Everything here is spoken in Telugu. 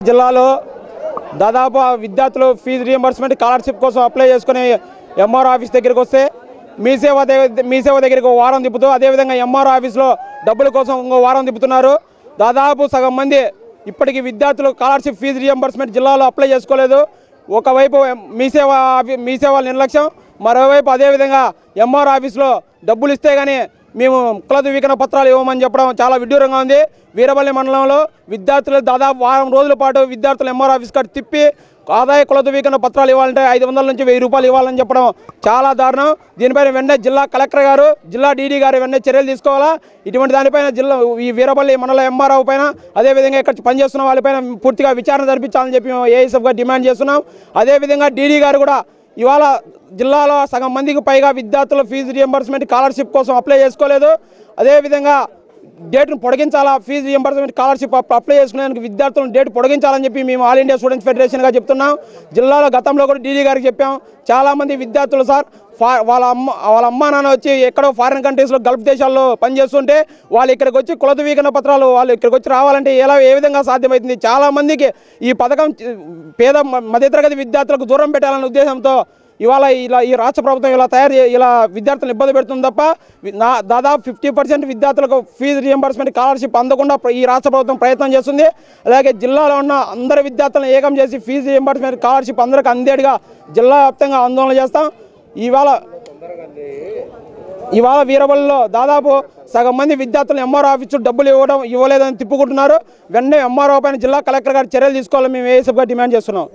జిల్లాలో దాదాపు విద్యార్థులు ఫీజు రీయింబర్స్మెంట్ స్కాలర్షిప్ కోసం అప్లై చేసుకుని ఎంఆర్ఓ ఆఫీస్ దగ్గరికి వస్తే మీ సేవ దగ్గరికి వారం తిప్పుతూ అదేవిధంగా ఎంఆర్ఓ ఆఫీస్లో డబ్బుల కోసం ఇంకో వారం తిప్పుతున్నారు. దాదాపు సగం మంది ఇప్పటికీ విద్యార్థులు స్కాలర్షిప్ ఫీజు రీయింబర్స్మెంట్ జిల్లాలో అప్లై చేసుకోలేదు. ఒకవైపు మీ సేవ నిర్లక్ష్యం, మరోవైపు అదేవిధంగా ఎంఆర్ఓ ఆఫీస్లో డబ్బులు ఇస్తే కానీ మేము కుల ధృవీకరణ పత్రాలు ఇవ్వమని చెప్పడం చాలా విడ్డూరంగా ఉంది. వీరపల్లి మండలంలో విద్యార్థులు దాదాపు వారం రోజుల పాటు విద్యార్థులు ఎంఆర్ఓ ఆఫీస్ కాడ తిప్పి ఆదాయ కుల ధృవీకరణ పత్రాలు ఇవ్వాలంటే 500 నుంచి 1000 రూపాయలు ఇవ్వాలని చెప్పడం చాలా దారుణం. దీనిపైన వెంటనే జిల్లా కలెక్టర్ గారు, జిల్లా డీడీ గారు వెంటనే చర్యలు తీసుకోవాలా. ఇటువంటి దానిపైన ఈ వీరపల్లి మండల ఎంఆర్ఓ పైన అదేవిధంగా ఇక్కడ పనిచేస్తున్న వాళ్ళపైన పూర్తిగా విచారణ జరిపించాలని చెప్పి ఏఎస్ఎఫ్గా డిమాండ్ చేస్తున్నాం. అదేవిధంగా డీడీ గారు కూడా ఇవాళ జిల్లాలో సగం మందికి పైగా విద్యార్థుల ఫీజు రీయింబర్స్మెంట్ స్కాలర్షిప్ కోసం అప్లై చేసుకోలేదు. అదేవిధంగా డేట్ను పొడిగించాలా, ఫీజు రీయింబర్స్మెంట్ స్కాలర్షిప్ అప్లై చేసుకునేందుకు విద్యార్థులను డేట్ పొడిగించాలని చెప్పి మేము ఆల్ ఇండియా స్టూడెంట్స్ ఫెడరేషన్గా చెప్తున్నాం. జిల్లాలో గతంలో కూడా డీడీ గారికి చెప్పాం. చాలామంది విద్యార్థులు సార్ వాళ్ళ అమ్మా నాన్న వచ్చి ఎక్కడో ఫారిన్ కంట్రీస్లో గల్ఫ్ దేశాల్లో పనిచేస్తుంటే వాళ్ళు ఇక్కడికి వచ్చి కుల ధృవీకరణ పత్రాలు వాళ్ళు ఇక్కడికి వచ్చి రావాలంటే ఏ విధంగా సాధ్యమవుతుంది? చాలామందికి ఈ పథకం పేద మధ్యతరగతి విద్యార్థులకు దూరం పెట్టాలనే ఉద్దేశంతో ఇవాళ ఈ రాష్ట్ర ప్రభుత్వం ఇలా విద్యార్థులను ఇబ్బంది పెడుతుంది తప్ప దాదాపు 50% విద్యార్థులకు ఫీజు రీయింబర్స్మెంట్ స్కాలర్షిప్ అందకుండా ఈ రాష్ట్ర ప్రభుత్వం ప్రయత్నం చేస్తుంది. అలాగే జిల్లాలో ఉన్న అందరి విద్యార్థులను ఏకం చేసి ఫీజు రీయింబర్స్మెంట్ స్కాలర్షిప్ అందరికీ అందేడుగా జిల్లా వ్యాప్తంగా ఆందోళన చేస్తాం. ఇవాళ వీరపల్లిలో దాదాపు సగం మంది విద్యార్థులు ఎంఆర్ఓ ఆఫీసు డబ్బులు ఇవ్వలేదని తిప్పుకుంటున్నారు. వెంటనే ఎంఆర్ఓ పైన జిల్లా కలెక్టర్ గారు చర్యలు తీసుకోవాలని మేము ఏఎస్ఎఫ్గా డిమాండ్ చేస్తున్నాం.